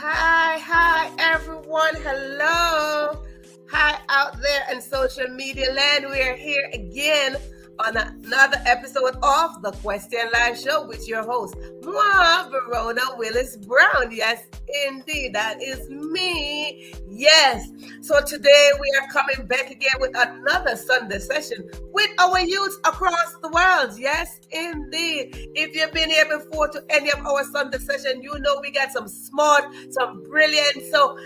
Hi, everyone. Hello. Hi, out there in social media land. We are here again on another episode of the Question Line Show with your host, Verona Willis-Brown. Yes, indeed, that is me. Yes. So today we are coming back again with another Sunday session with our youth across the world. Yes, indeed. If you've been here before to any of our Sunday session, you know we got some smart, some brilliant, some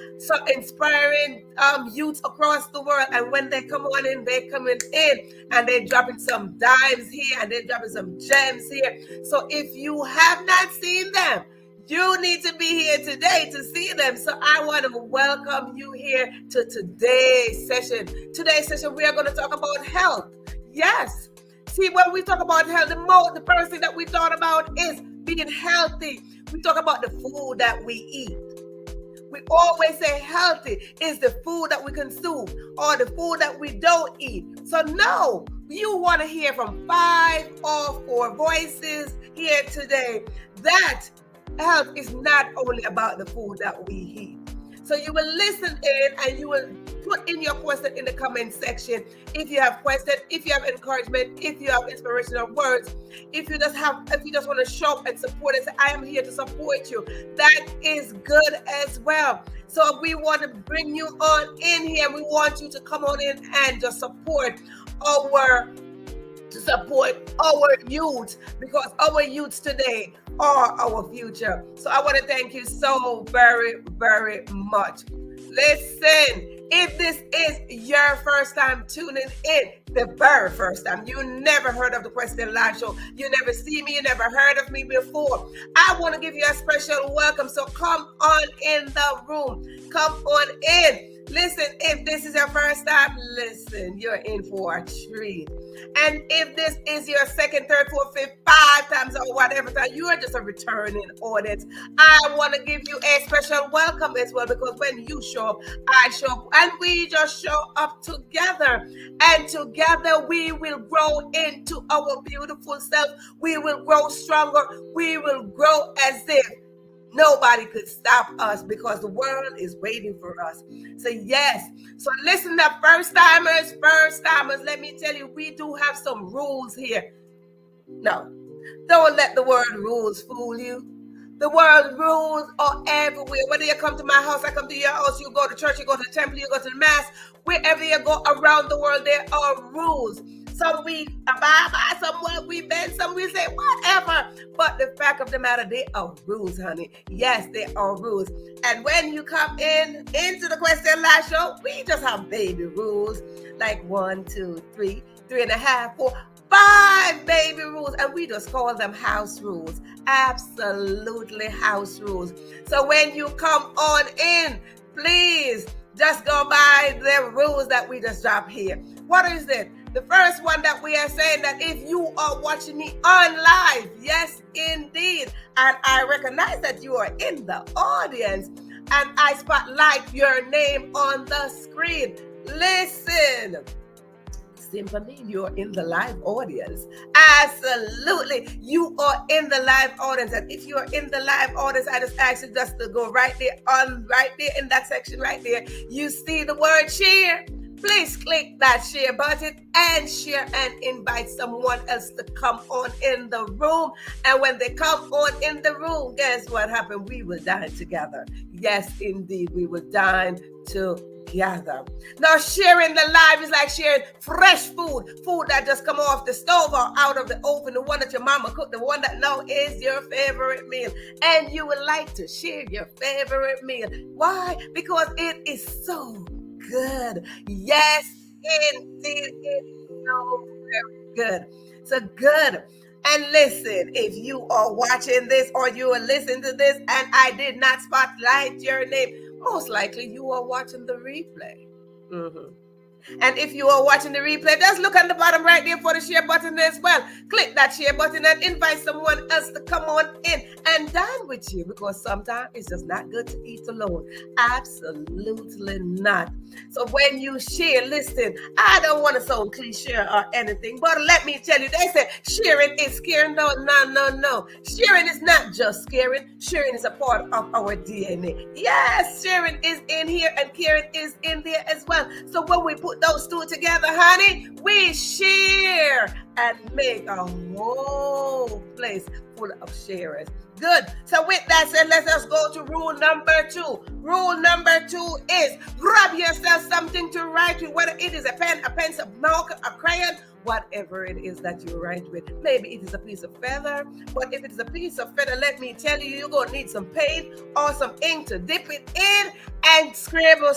inspiring youth across the world. And when they come on in, they're coming in and they're dropping some dimes here and they're dropping some gems here. So if you have not seen them, you need to be here today to see them. So I want to welcome you here to today's session. Today's session, we are going to talk about health. Yes. See, when we talk about health, the first thing that we thought about is being healthy. We talk about the food that we eat. We always say healthy is the food that we consume or the food that we don't eat. So no, you want to hear from 5 or 4 voices here today that health is not only about the food that we eat. So you will listen in and you will put in your question in the comment section. If you have questions, if you have encouragement, if you have inspirational words, if you just want to show up and support and say, I am here to support you, that is good as well. So we want to bring you on in here. We want you to come on in and just support our youth, because our youths today are our future. So I want to thank you so very, very much. Listen, if this is your first time tuning in, the very first time, you never heard of the Question Live Show, you never see me, you never heard of me before, I want to give you a special welcome. So come on in the room. Come on in. Listen, if this is your first time, listen, you're in for a treat. And if this is your second, third, fourth, fifth, 5 times or whatever time, you are just a returning audience. I want to give you a special welcome as well, because when you show up, I show up, and we just show up together. And together we will grow into our beautiful self. We will grow stronger. We will grow as if nobody could stop us, because the world is waiting for us. So yes. So listen up, first timers, let me tell you, we do have some rules here. No, don't let the word rules fool you. The word rules are everywhere. Whether you come to my house, I come to your house, you go to church, you go to the temple, you go to the mass, wherever you go around the world, there are rules. Some we abide by, some we bend, some we say whatever. But the fact of the matter, they are rules, honey. Yes, they are rules. And when you come into the Question Live Show, we just have baby rules. Like 1, 2, 3, 3.5, 4, 5 baby rules. And we just call them house rules. Absolutely house rules. So when you come on in, please just go by the rules that we just dropped here. What is it? The first one that we are saying, that if you are watching me on live, yes, indeed, and I recognize that you are in the audience, and I spotlight your name on the screen, listen, simply mean you're in the live audience. Absolutely, you are in the live audience. And if you are in the live audience, I just ask you just to go right there in that section right there. You see the word share. Please click that share button and share and invite someone else to come on in the room. And when they come on in the room, guess what happened? We will dine together. Yes, indeed, we will dine together. Now, sharing the live is like sharing fresh food that just come off the stove or out of the oven, the one that your mama cooked, the one that now is your favorite meal. And you would like to share your favorite meal. Why? Because it is so good. Yes, indeed, it is so very good. So good. And listen, if you are watching this or you are listening to this and I did not spotlight your name, most likely you are watching the replay. And if you are watching the replay, just look at the bottom right there for the share button as well. Click that share button and invite someone else to come on in and dine with you, because sometimes it's just not good to eat alone. Absolutely not. So when you share, listen, I don't want to sound cliche or anything, but let me tell you, they say sharing is caring. No. Sharing is not just caring. Sharing is a part of our DNA. Yes, sharing is in here and caring is in there as well. So when we put those two together, honey, we share and make a whole place full of sharers. Good. So with that said, let us go to rule number 2. Rule number 2 is grab yourself something to write with, whether it is a pen, a pencil, marker, a crayon, whatever it is that you write with. Maybe it is a piece of feather, but if it is a piece of feather, let me tell you, you're going to need some paint or some ink to dip it in and scrabble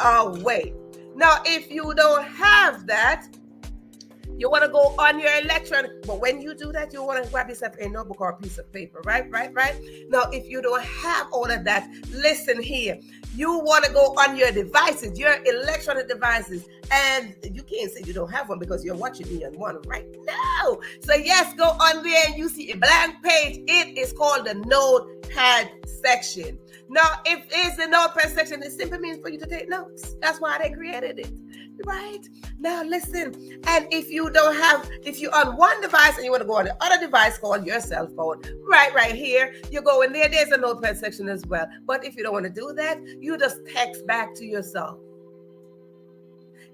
away. Now, if you don't have that, you want to go on your electronic, but when you do that, you want to grab yourself a notebook or a piece of paper, right? Now, if you don't have all of that, listen here. You want to go on your devices, your electronic devices, and you can't say you don't have one because you're watching me on one right now. So yes, go on there and you see a blank page. It is called the notepad section. Now, if it's the notepad section, it simply means for you to take notes. That's why they created it. Right? Now listen, and if you're on one device and you want to go on the other device called your cell phone, right here, you go in there, there's a notepad section as well. But if you don't want to do that, you just text back to yourself.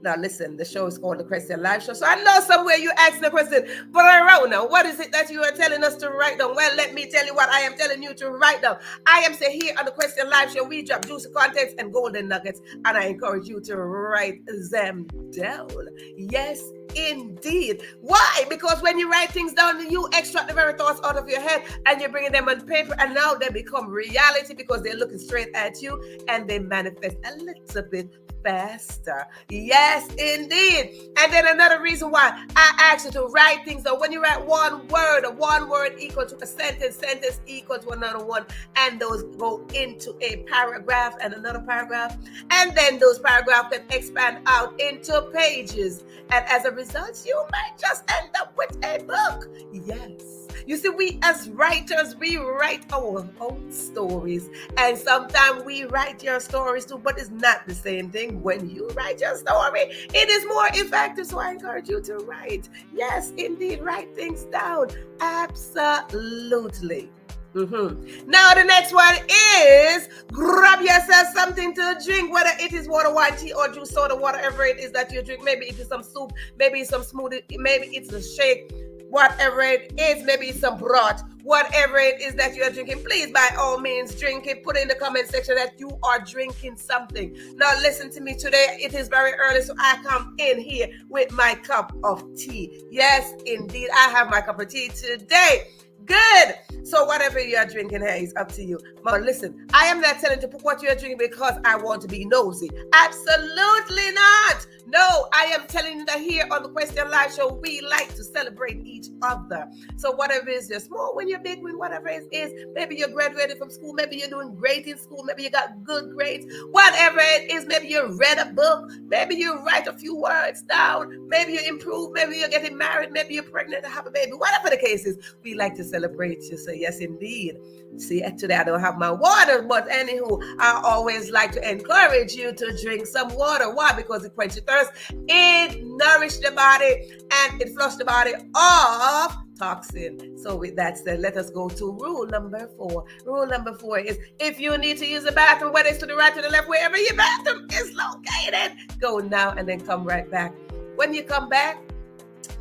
Now listen, the show is called The Christian Live Show. So I know somewhere you asked the question, but Verona, what is it that you are telling us to write down? Well, let me tell you what I am telling you to write down. I am saying here on The Christian Live Show, we drop juicy contents and golden nuggets, and I encourage you to write them down. Yes, indeed. Why? Because when you write things down, you extract the very thoughts out of your head and you're bringing them on paper, and now they become reality because they're looking straight at you and they manifest a little bit faster. Yes, indeed. And then another reason why I asked you to write things down. When you write one word equal to a sentence equal to another one, and those go into a paragraph and another paragraph, and then those paragraphs can expand out into pages, and as a result, you might just end up with a book. Yes. You see, we as writers, we write our own stories, and sometimes we write your stories too, but it's not the same thing. When you write your story, it is more effective, so I encourage you to write. Yes, indeed, write things down. Absolutely. Now the next one is grab yourself something to drink, whether it is water, wine, tea, or juice, soda, whatever it is that you drink. Maybe it is some soup, maybe it's some smoothie, maybe it's a shake. Whatever it is, maybe it's some broth, whatever it is that you are drinking, please, by all means, drink it. Put in the comment section that you are drinking something. Now, listen to me today. It is very early, so I come in here with my cup of tea. Yes, indeed, I have my cup of tea today. Good. So whatever you are drinking here is up to you. But listen, I am not telling you to put what you are drinking because I want to be nosy. Absolutely not. No, I am telling you that here on the Question Live Show, we like to celebrate each other. So whatever it is, you're small when you're big, when whatever it is, maybe you're graduated from school, maybe you're doing great in school, maybe you got good grades, whatever it is, maybe you read a book, maybe you write a few words down, maybe you improve, maybe you're getting married, maybe you're pregnant to have a baby, whatever the case is, we like to celebrate you. So yes, indeed. See, today I don't have my water, but anywho, I always like to encourage you to drink some water. Why? Because it quenches thirst, it nourishes the body, and it flushes the body of toxin. So with that said, let us go to rule number 4. Rule number 4 is if you need to use the bathroom, whether it's to the right or the left, wherever your bathroom is located, go now and then come right back. When you come back,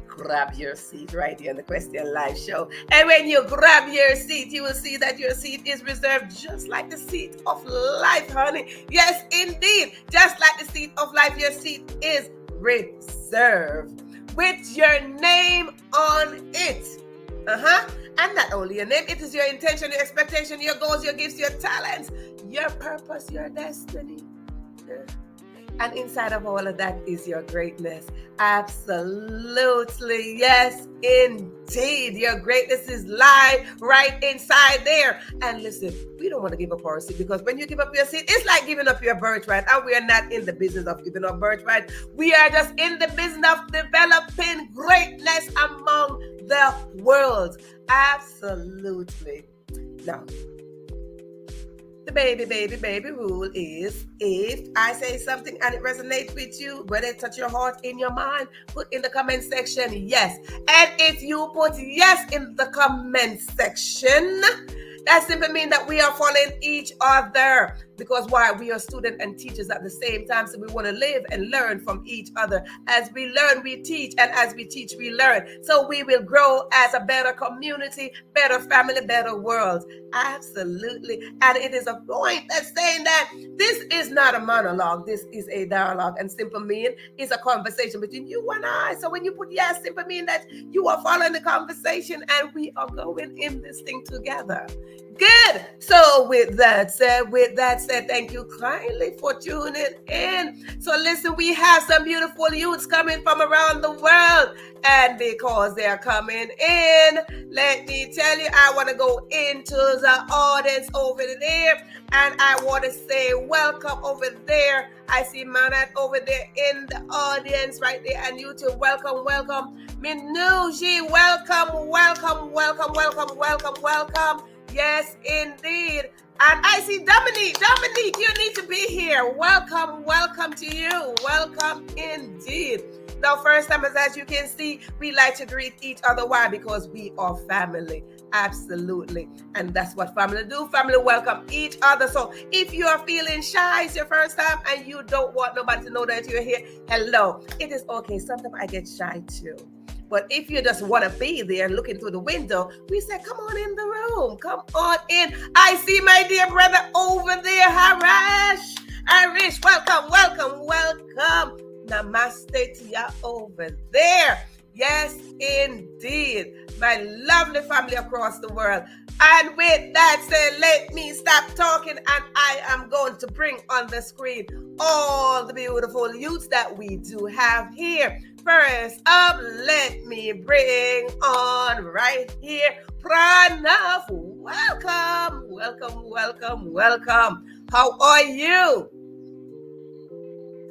grab your seat right here on the Question Live Show. And when you grab your seat, you will see that your seat is reserved just like the seat of life, honey. Yes, indeed. Just like the seat of life, your seat is reserved with your name on it. And not only your name, it is your intention, your expectation, your goals, your gifts, your talents, your purpose, your destiny. And inside of all of that is your greatness. Absolutely. Yes, indeed. Your greatness is live right inside there. And listen, we don't want to give up our seed, because when you give up your seed, it's like giving up your birthright. And we are not in the business of giving up birthright. We are just in the business of developing greatness among the world. Absolutely. Now, the baby rule is, if I say something and it resonates with you, whether it touch your heart, in your mind, put in the comment section yes. And if you put yes in the comment section, that simply means that we are following each other. Because why? We are students and teachers at the same time. So we want to live and learn from each other. As we learn, we teach. And as we teach, we learn. So we will grow as a better community, better family, better world. Absolutely. And it is a point that's saying that this is not a monologue. This is a dialogue. And simple mean is a conversation between you and I. So when you put yes, simple mean that you are following the conversation and we are going in this thing together. Good. So with that said, thank you kindly for tuning in. So listen, we have some beautiful youths coming from around the world. And because they're coming in, let me tell you, I want to go into the audience over there. And I want to say welcome over there. I see Manat over there in the audience right there. And you too, welcome. Minuji, welcome. Yes, indeed. And I see Dominique. Dominique, you need to be here. Welcome to you. Welcome indeed. Now, first time, as you can see, we like to greet each other. Why? Because we are family. Absolutely. And that's what family do. Family welcome each other. So if you are feeling shy, it's your first time and you don't want nobody to know that you're here, hello. It is okay. Sometimes I get shy too. But if you just want to be there looking through the window, we say, come on in the room. Come on in. I see my dear brother over there, Harish. Welcome. Namaste to ya over there. Yes, indeed. My lovely family across the world. And with that said, let me stop talking and I am going to bring on the screen all the beautiful youths that we do have here. First up, let me bring on right here Pranav. Welcome. How are you?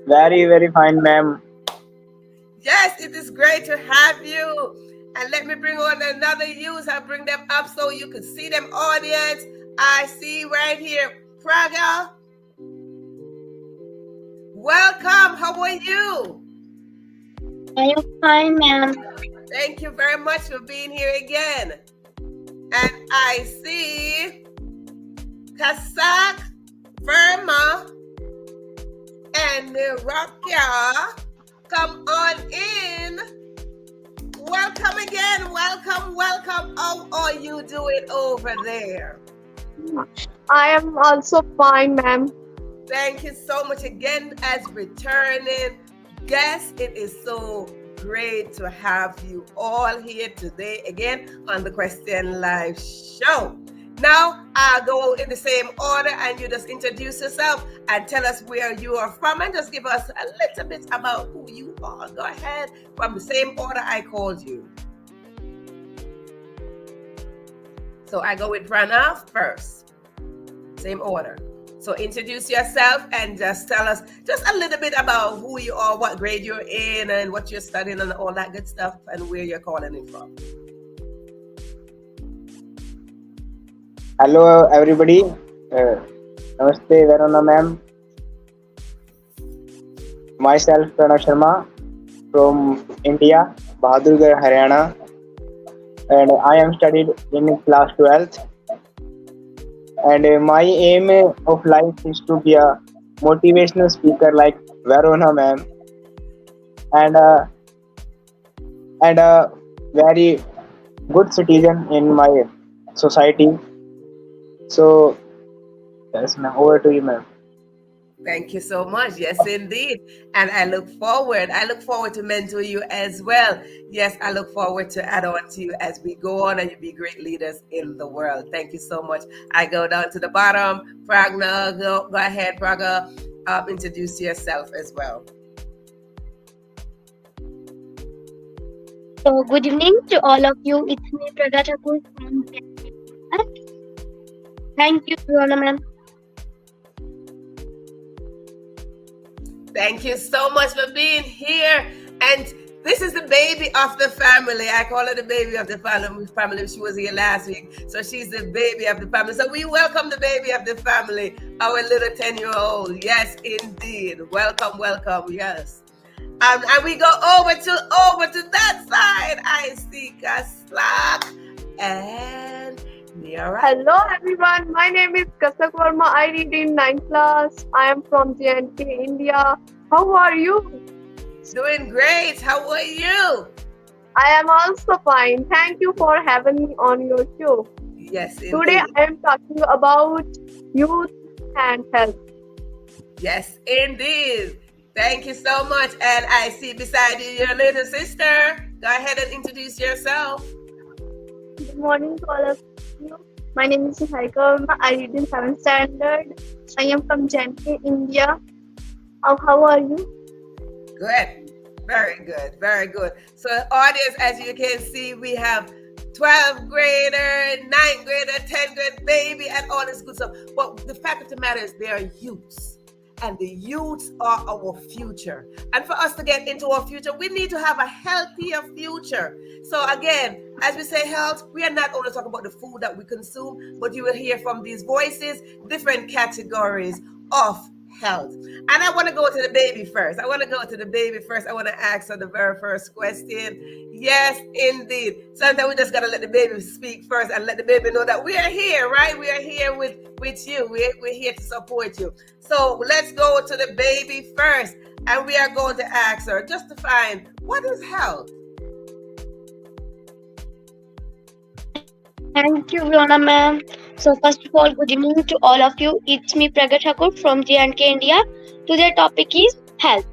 Very, very fine, ma'am. Yes, it is great to have you. And let me bring on another youth. I'll bring them up so you can see them, audience. I see right here, Praga. Welcome. How are you? I am fine, ma'am. Thank you very much for being here again. And I see Kasak, Verma, and Rakia. Come on in. Welcome again. Welcome. How are you doing over there? I am also fine, ma'am. Thank you so much again as returning guests. It is so great to have you all here today again on the Question Live show. Now, I'll go in the same order and you just introduce yourself and tell us where you are from and just give us a little bit about who you are. Go ahead from the same order I called you. So I go with Pranav first. Same order. So introduce yourself and just tell us just a little bit about who you are, what grade you're in, and what you're studying and all that good stuff and where you're calling it from. Hello, everybody. Namaste, Verona ma'am. Myself, Pranav Sharma from India, Bahadurgarh, Haryana. And I am studied in class 12th. And my aim of life is to be a motivational speaker like Verona ma'am. And a very good citizen in my society. So, yes, ma'am. Over to you, ma'am. Thank you so much. Yes, indeed. And I look forward to mentor you as well. Yes, I look forward to add on to you as we go on and you be great leaders in the world. Thank you so much. I go down to the bottom. Pragna, go ahead, Praga. introduce yourself as well. So, good evening to all of you. It's me, Praga Thakur from Kerala. Thank you, Verona ma'am. Thank you so much for being here. And this is the baby of the family. I call her the baby of the family. She was here last week. So she's the baby of the family. So we welcome the baby of the family, our little 10-year-old. Yes, indeed. Welcome, welcome. Yes. And we go over to that side. I see Kaslak and Mira. Hello everyone, my name is Kasak Verma. I read in 9th class. I am from J&K, India. How are you? Doing great. How are you? I am also fine. Thank you for having me on your show. Yes, indeed. Today I am talking about youth and health. Yes, indeed. Thank you so much. And I see beside you your little sister. Go ahead and introduce yourself. Good morning to all of you. My name is Haika Verma. I read in 7th standard. I am from J&K, India. How are you? Good. Very good. Very good. So, audience, as you can see, we have 12th grader, 9th grader, 10th grade, baby, and all this good stuff. But the fact of the matter is, they are youths. And the youths are our future. And for us to get into our future, we need to have a healthier future. So again, as we say health, we are not only talking about the food that we consume, but you will hear from these voices, different categories of health. And I want to go to the baby first. I want to ask her the very first question. Yes, indeed. Sometimes we just got to let the baby speak first and let the baby know that we are here, right? We are here with you. We're here to support you. So let's go to the baby first. And we are going to ask her just to find what is health? Thank you, Verona ma'am. So, first of all, good evening to all of you. It's me, Praga Thakur from J&K, India. Today's topic is health.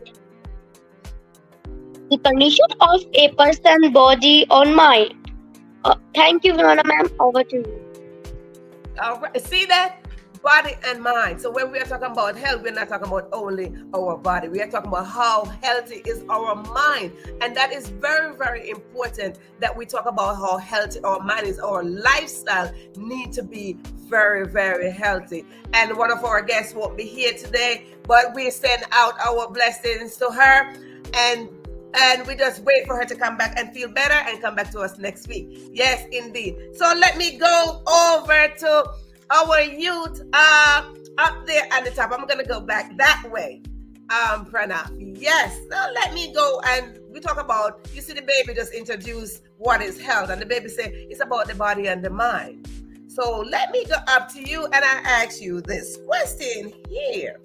The condition of a person's body or mind. Thank you, Verona ma'am. Over to you. All right. See that? Body and mind. So when we are talking about health, we're not talking about only our body. We are talking about how healthy is our mind. And that is very, very important that we talk about how healthy our mind is. Our lifestyle need to be very, very healthy. And one of our guests won't be here today, but we send out our blessings to her. And we just wait for her to come back and feel better and come back to us next week. Yes, indeed. So let me go over to our youth up there at the top. I'm going to go back that way, Pranav. Yes. So let me go and we talk about, you see the baby just introduced what is health. And the baby said it's about the body and the mind. So let me go up to you and I ask you this question here.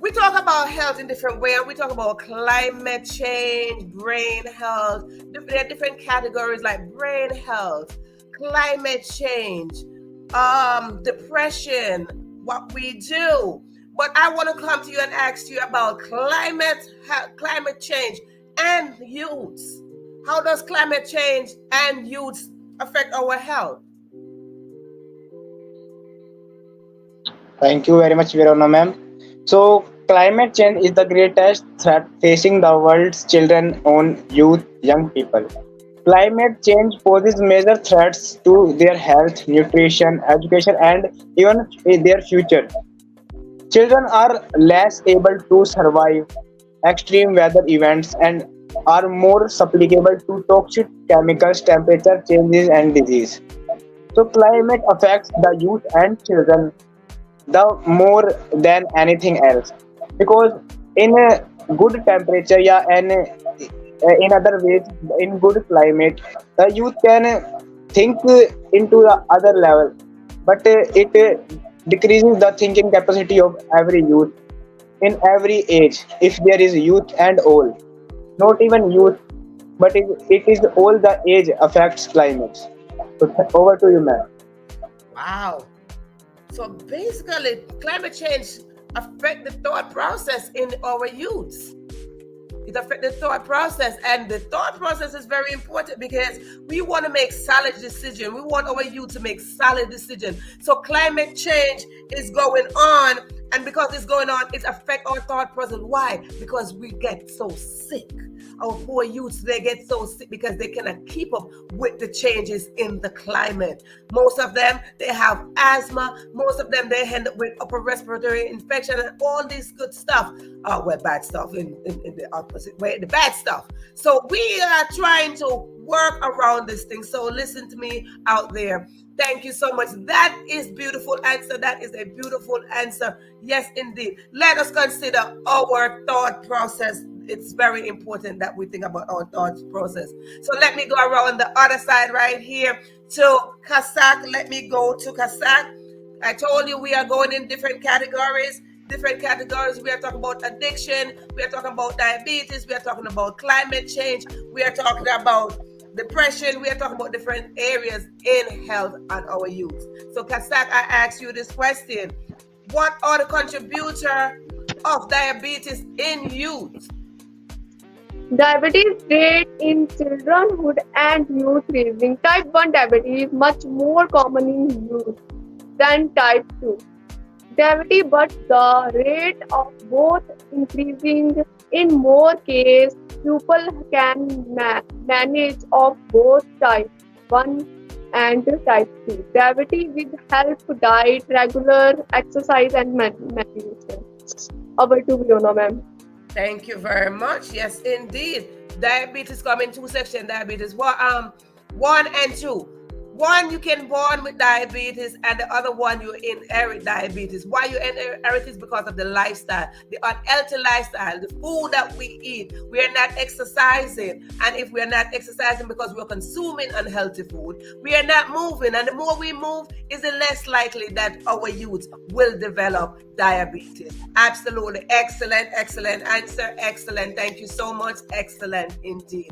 We talk about health in different ways. We talk about climate change, brain health. There are different categories like brain health, climate change, depression, what we do. But I want to come to you and ask you about climate change and youths. How does climate change and youths affect our health? Thank you very much, Verona ma'am. So, climate change is the greatest threat facing the world's children on young people. Climate change poses major threats to their health, nutrition, education, and even their future. Children are less able to survive extreme weather events and are more susceptible to toxic chemicals, temperature changes, and disease. So, climate affects the youth and children the more than anything else because in a good temperature, yeah, and in other ways, in good climate, the youth can think into the other level, but it decreases the thinking capacity of every youth in every age. If there is youth and old, not even youth, but it is all the age affects climate. So over to you, ma'am. Wow. So basically, climate change affects the thought process in our youths. It affects the thought process, and the thought process is very important because we want to make solid decisions. We want our youth to make solid decisions. So climate change is going on And because it's going on, it affects our thought process. Why? Because we get so sick. Our poor youths, they get so sick because they cannot keep up with the changes in the climate. Most of them, they have asthma. Most of them, they end up with upper respiratory infection and all this good stuff. Well, bad stuff in the opposite way, the bad stuff. So we are trying to work around this thing. So listen to me out there. Thank you so much. That is beautiful answer. That is a beautiful answer. Yes, indeed. Let us consider our thought process. It's very important that we think about our thought process. So let me go around the other side right here to Kasak. Let me go to Kasak. I told you we are going in different categories. Different categories. We are talking about addiction. We are talking about diabetes. We are talking about climate change. We are talking about depression. We are talking about different areas in health and our youth. So Kasak, I ask you this question. What are the contributors of diabetes in youth? Diabetes rate in childrenhood and youth raising. Type 1 diabetes is much more common in youth than type 2 diabetes, but the rate of both increasing. In more cases, people can manage of both type 1 and type 2 diabetes with help diet, regular exercise and medication. Over to Verona, ma'am. Thank you very much. Yes, indeed. Diabetes come in two sections. Diabetes 1 and 2. One, you can born with diabetes, and the other one, you inherit diabetes. Why you inherit is because of the lifestyle, the unhealthy lifestyle, the food that we eat. We are not exercising. And if we are not exercising because we're consuming unhealthy food, we are not moving. And the more we move, is the less likely that our youth will develop diabetes. Absolutely. Excellent, excellent answer. Excellent. Thank you so much. Excellent indeed.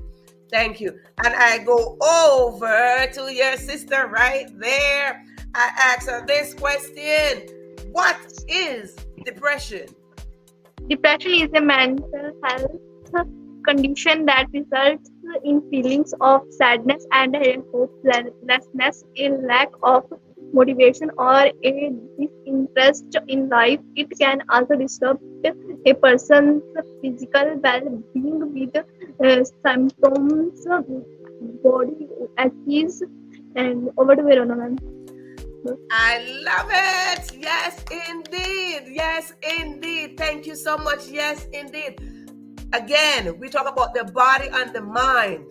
Thank you. And I go over to your sister right there. I ask her this question. What is depression? Depression is a mental health condition that results in feelings of sadness and hopelessness, a lack of motivation, or a disinterest in life. It can also disrupt a person's physical well-being with symptoms, body aches, and over to Verona, ma'am. I love it. Yes, indeed. Yes, indeed. Thank you so much. Yes, indeed. Again, we talk about the body and the mind,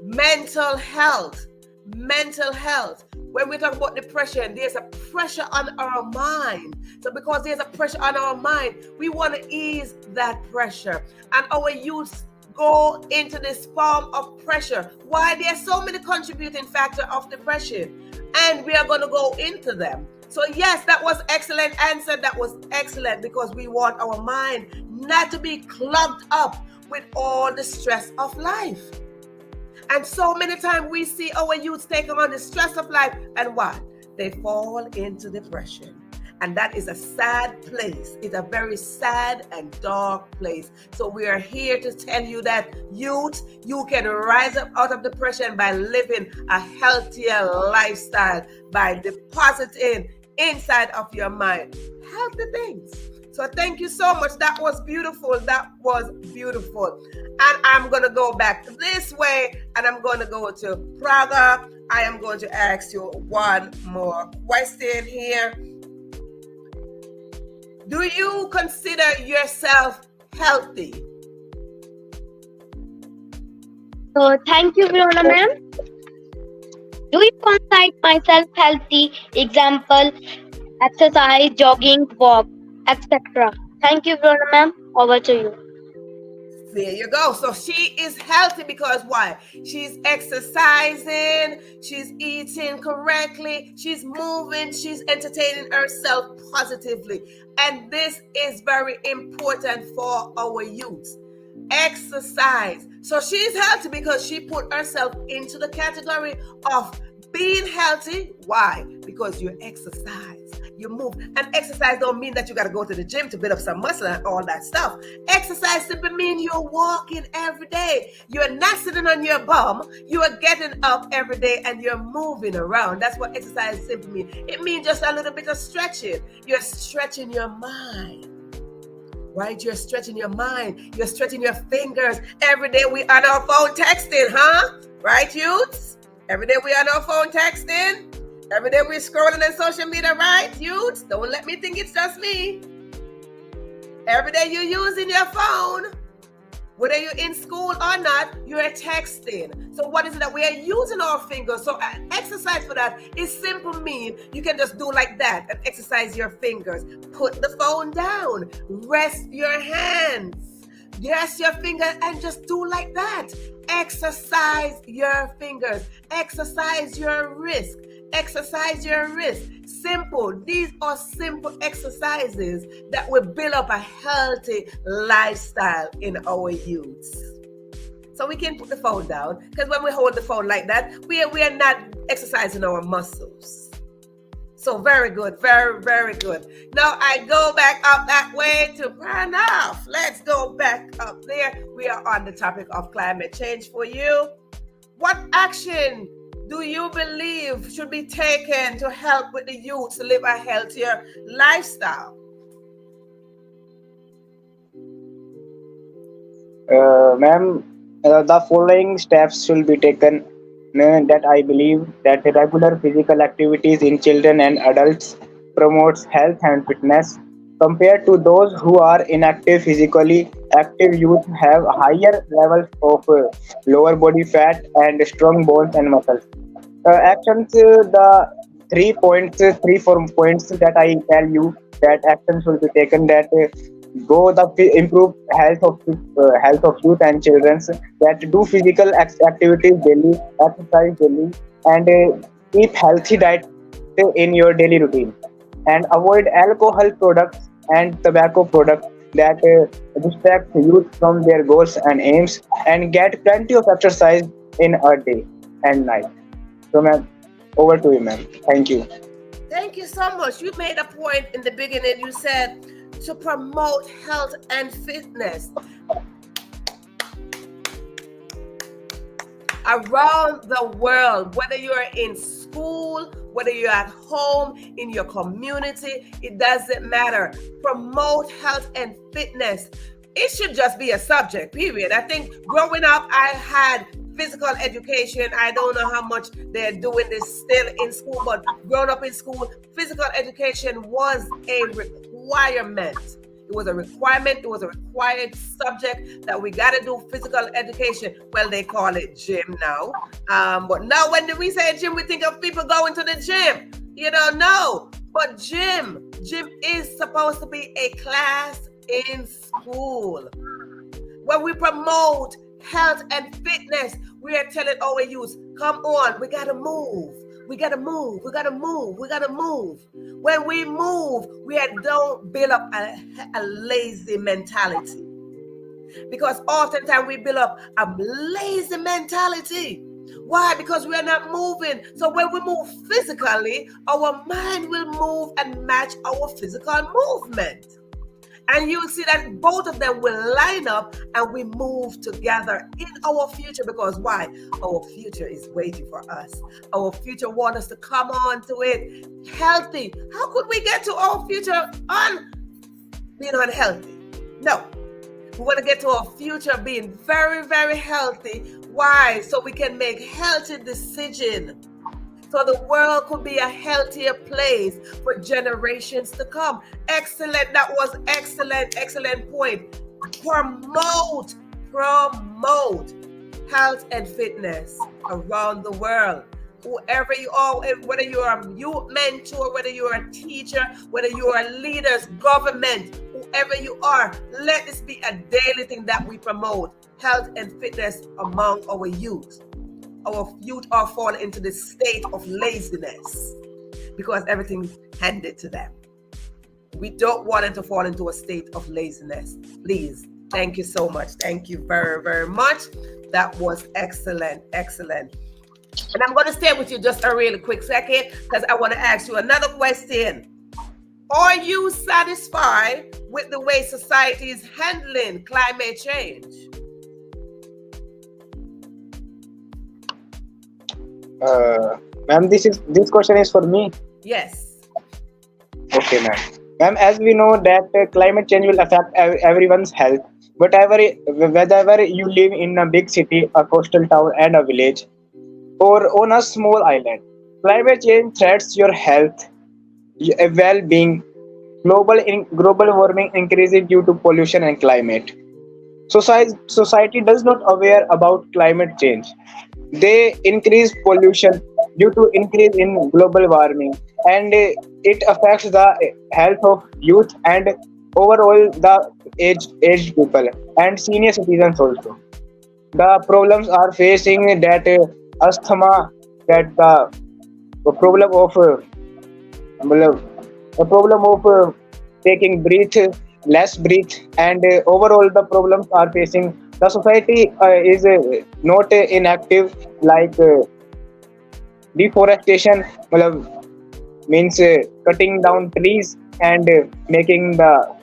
mental health, mental health. When we talk about depression, there's a pressure on our mind. So because there's a pressure on our mind, we want to ease that pressure. And our youth go into this form of pressure. Why? There's so many contributing factors of depression. And we are going to go into them. So yes, that was excellent answer. That was excellent because we want our mind not to be clogged up with all the stress of life. And so many times we see our youth taking on the stress of life, and what? They fall into depression. And that is a sad place. It's a very sad and dark place. So we are here to tell you that youth, you can rise up out of depression by living a healthier lifestyle, by depositing inside of your mind healthy things. So thank you so much. That was beautiful. That was beautiful. And I'm going to go back this way, and I'm going to go to Praga. I am going to ask you one more question here. Do you consider yourself healthy? So thank you, Verona ma'am. Do you consider myself healthy? Example, exercise, jogging, walk, etc. Thank you, Verona ma'am. Over to you. There you go. So she is healthy because why? She's exercising, she's eating correctly, she's moving, she's entertaining herself positively. And this is very important for our youth. Exercise. So she's healthy because she put herself into the category of being healthy. Why? Because you exercise. You move. And exercise don't mean that you got to go to the gym to build up some muscle and all that stuff. Exercise simply means you're walking every day. You're not sitting on your bum. You are getting up every day and you're moving around. That's what exercise simply means. It means just a little bit of stretching. You're stretching your mind. Right? You're stretching your mind. You're stretching your fingers. Every day we on our phone texting, huh? Right, youths? Every day we on our phone texting. Every day we're scrolling on social media, right, youths? Don't let me think it's just me. Every day you're using your phone. Whether you're in school or not, you're texting. So what is it that we are using our fingers? So an exercise for that is simple mean you can just do like that and exercise your fingers. Put the phone down. Rest your hands. Rest your fingers and just do like that. Exercise your fingers. Exercise your wrist. Exercise your wrist. Simple. These are simple exercises that will build up a healthy lifestyle in our youths. So we can put the phone down, because when we hold the phone like that, we are not exercising our muscles. So very good, very, very good. Now I go back up that way to Pranav. Let's go back up there. We are on the topic of climate change for you. What action do you believe should be taken to help with the youth to live a healthier lifestyle? Ma'am, the following steps should be taken that I believe that regular physical activities in children and adults promotes health and fitness. Compared to those who are inactive physically, active youth have higher levels of lower body fat and strong bones and muscles. Actions, the 4 points that I tell you that actions will be taken, that improve health of youth and children, that do physical activities daily, exercise daily, and keep healthy diet in your daily routine, and avoid alcohol products and tobacco products that distract youth from their goals and aims, and get plenty of exercise in a day and night. So, ma'am, over to you, ma'am. Thank you. Thank you so much. You made a point in the beginning. You said to promote health and fitness around the world, whether you're in school, whether you're at home, in your community, it doesn't matter. Promote health and fitness. It should just be a subject, period. I think growing up, I had physical education. I don't know how much they're doing this still in school, but growing up in school, physical education was a requirement. It was a requirement. It was a required subject that we got to do physical education. Well, they call it gym now. But now when we say gym, we think of people going to the gym. You don't know. But gym is supposed to be a class in school. When we promote health and fitness, we are telling our youth, come on, we gotta move. We gotta move. We gotta move. We gotta move. When we move, we don't build up a lazy mentality. Because oftentimes we build up a lazy mentality. Why? Because we are not moving. So when we move physically, our mind will move and match our physical movement. And you will see that both of them will line up and we move together in our future. Because why? Our future is waiting for us. Our future wants us to come on to it healthy. How could we get to our future being unhealthy? No. We want to get to our future being very, very healthy. Why? So we can make healthy decisions. So the world could be a healthier place for generations to come. Excellent. That was excellent point. Promote health and fitness around the world. Whoever you are, whether you are a youth mentor, whether you are a teacher, whether you are leaders, government, whoever you are, let this be a daily thing that we promote health and fitness among our youth. Our youth are falling into this state of laziness because everything's handed to them. We don't want them to fall into a state of laziness. Please. Thank you so much. Thank you very, very much. That was excellent. And I'm going to stay with you just a really quick second because I want to ask you another question. Are you satisfied with the way society is handling climate change? Ma'am, this question is for me. Yes. Okay, ma'am. Ma'am, as we know that climate change will affect everyone's health, whatever, whether you live in a big city, a coastal town, and a village, or on a small island, climate change threats your health, well-being. Global warming increases due to pollution and climate. Society does not aware about climate change. They increase pollution due to increase in global warming, and it affects the health of youth and overall the aged people and senior citizens also. The problems are facing that asthma, that the problem of मतलब, the problem of taking breath, less breath, and overall the problems are facing. The society is not inactive, like deforestation means cutting down trees and making the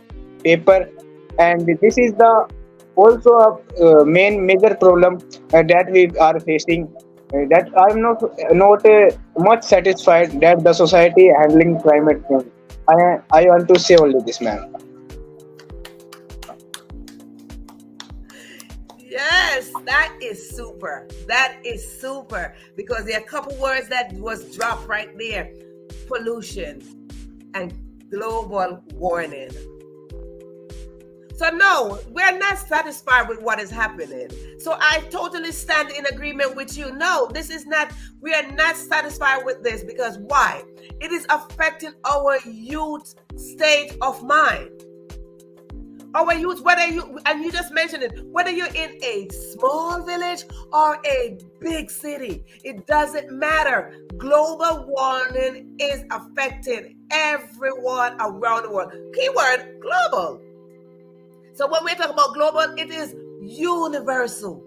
paper, and this is the also a main major problem that we are facing. That I'm not much satisfied that the society handling climate change. I want to say only this, man. Yes, that is super. That is super. Because there are a couple words that was dropped right there. Pollution and global warming. So no, we're not satisfied with what is happening. So I totally stand in agreement with you. No, we are not satisfied with this because why? It is affecting our youth state of mind. Our youth, and you just mentioned it, whether you're in a small village or a big city, it doesn't matter. Global warming is affecting everyone around the world. Keyword, global. So when we're talking about global, it is universal.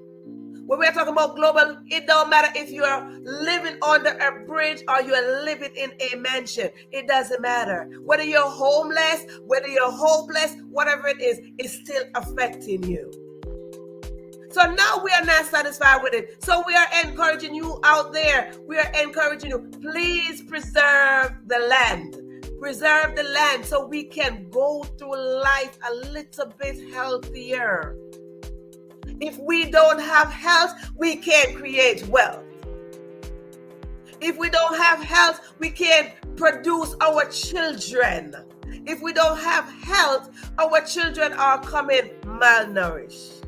When we're talking about global, it don't matter if you're living under a bridge or you're living in a mansion. It doesn't matter. Whether you're homeless, whether you're hopeless, whatever it is, it's still affecting you. So now we are not satisfied with it. So we are encouraging you out there. We are encouraging you, please preserve the land. Preserve the land so we can go through life a little bit healthier. If we don't have health, we can't create wealth. If we don't have health, we can't produce our children. If we don't have health, our children are coming malnourished.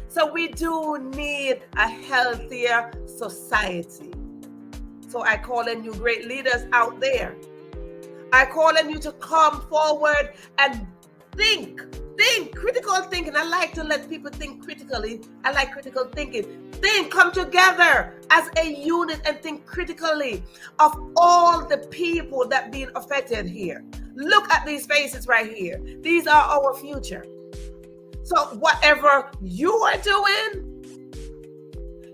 So we do need a healthier society. So I call on you great leaders out there. I call on you to come forward and think critical thinking. I like to let people think critically. I like critical thinking. Come together as a unit and think critically of all the people that being affected here. Look at these faces right here. These are our future. So whatever you are doing,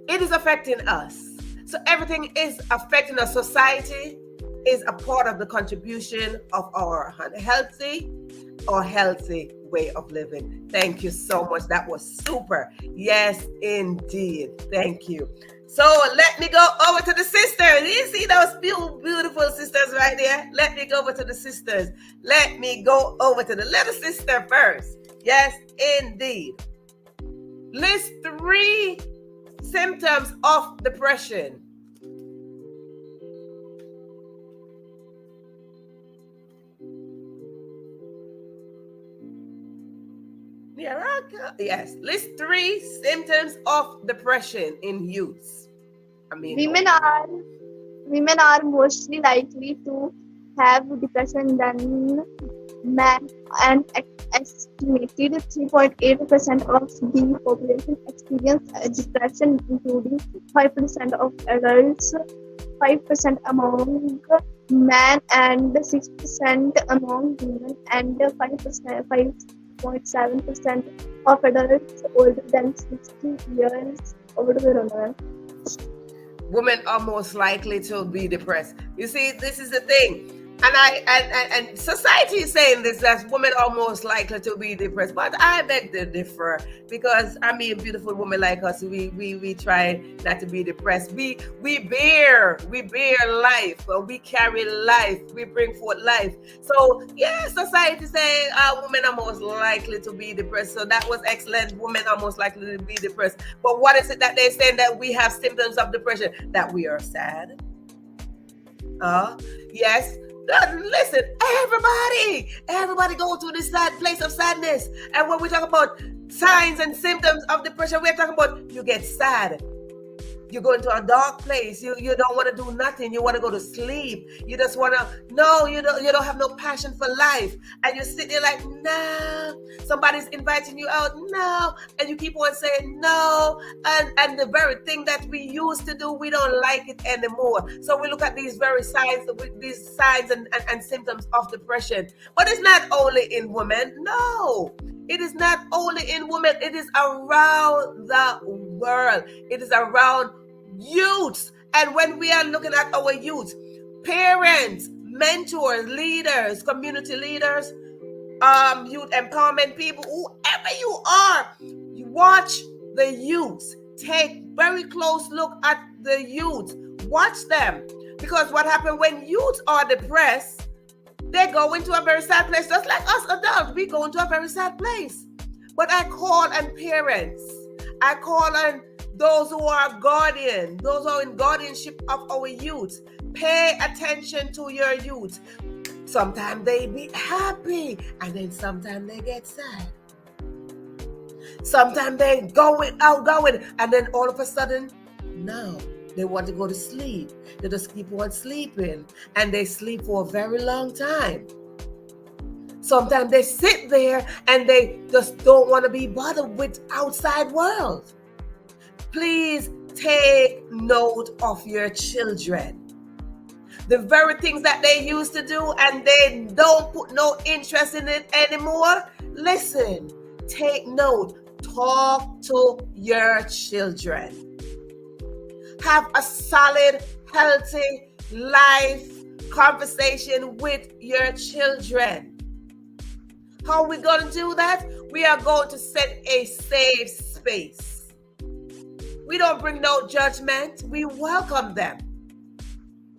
it is affecting us. So everything is affecting our society, is a part of the contribution of our healthy way of living. Thank you so much. That was super. Yes, indeed. Thank you. So let me go over to the sisters. You see those beautiful sisters right there? Let me go over to the sisters. Let me go over to the little sister first. Yes, indeed. List 3 symptoms of depression. Yes, list 3 symptoms of depression in youths. Women are mostly likely to have depression than men, and estimated 3.8% of the population experience depression, including 5% of adults, 5% among men, and 6% among women, and 5.7% of adults older than 60 years old. Verona. Women are most likely to be depressed. You see, this is the thing. And and society is saying this, that women are most likely to be depressed, but I beg to differ, because I mean, beautiful women like us, we try not to be depressed. We bear life, we carry life, we bring forth life. So yeah, society saying women are most likely to be depressed. So that was excellent. Women are most likely to be depressed. But what is it that they're saying, that we have symptoms of depression? That we are sad. Yes. Listen, everybody go to this sad place of sadness. And when we talk about signs and symptoms of depression, we're talking about you get sad. You go into a dark place. You don't want to do nothing. You want to go to sleep. You just want to, no, you don't have no passion for life. And you sit there like, no. Somebody's inviting you out, no. And you keep on saying no. And the very thing that we used to do, we don't like it anymore. So we look at these very signs, and symptoms of depression. But it's not only in women. No. It is not only in women. It is around the world. It is around youths. And when we are looking at our youth, parents, mentors, leaders, community leaders, youth empowerment people, whoever you are, you watch the youths. Take very close look at the youth. Watch them. Because what happens when youths are depressed, they go into a very sad place. Just like us adults, we go into a very sad place. But I call on parents. I call on those who are guardian, those who are in guardianship of our youth. Pay attention to your youth. Sometimes they be happy, and then sometimes they get sad. Sometimes they going, and then all of a sudden, no, they want to go to sleep. They just keep on sleeping, and they sleep for a very long time. Sometimes they sit there and they just don't want to be bothered with outside world. Please take note of your children. The very things that they used to do and they don't put no interest in it anymore. Listen, take note. Talk to your children. Have a solid, healthy life conversation with your children. How are we going to do that? We are going to set a safe space. We don't bring no judgment. We welcome them.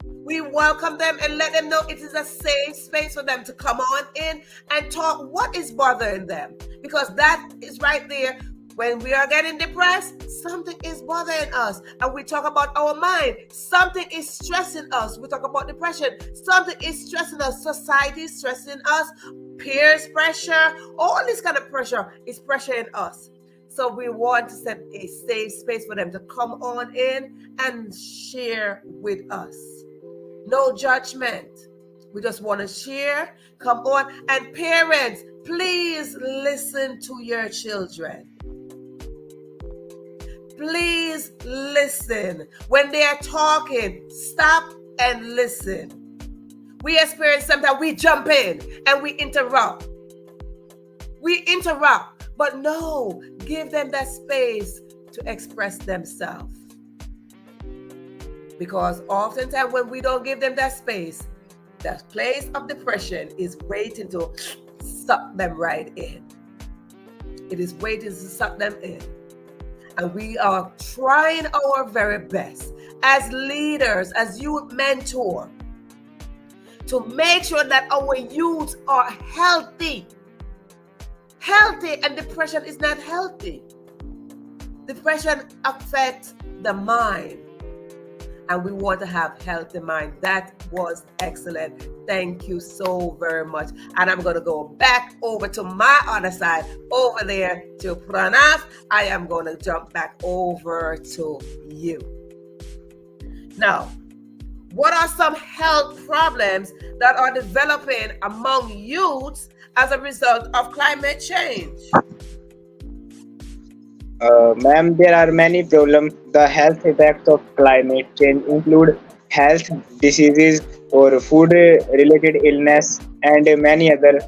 We welcome them and let them know it is a safe space for them to come on in and talk what is bothering them. Because that is right there. When we are getting depressed, something is bothering us. And we talk about our mind. Something is stressing us. We talk about depression. Something is stressing us. Society is stressing us. Peers pressure. All this kind of pressure is pressuring us. So we want to set a safe space for them to come on in and share with us. No judgment. We just want to share. Come on. And parents, please listen to your children. Please listen. When they are talking, stop and listen. We experience sometimes we jump in and we interrupt. But no, give them that space to express themselves. Because oftentimes when we don't give them that space, that place of depression is waiting to suck them right in. It is waiting to suck them in. And we are trying our very best as leaders, as youth mentor, to make sure that our youth are healthy. Healthy, and depression is not healthy. Depression affects the mind. And we want to have healthy mind. That was excellent. Thank you so very much. And I'm going to go back over to my other side, over there to Pranav. I am going to jump back over to you. Now, what are some health problems that are developing among youths as a result of climate change? Ma'am, there are many problems. The health effects of climate change include health diseases or food-related illness and many other.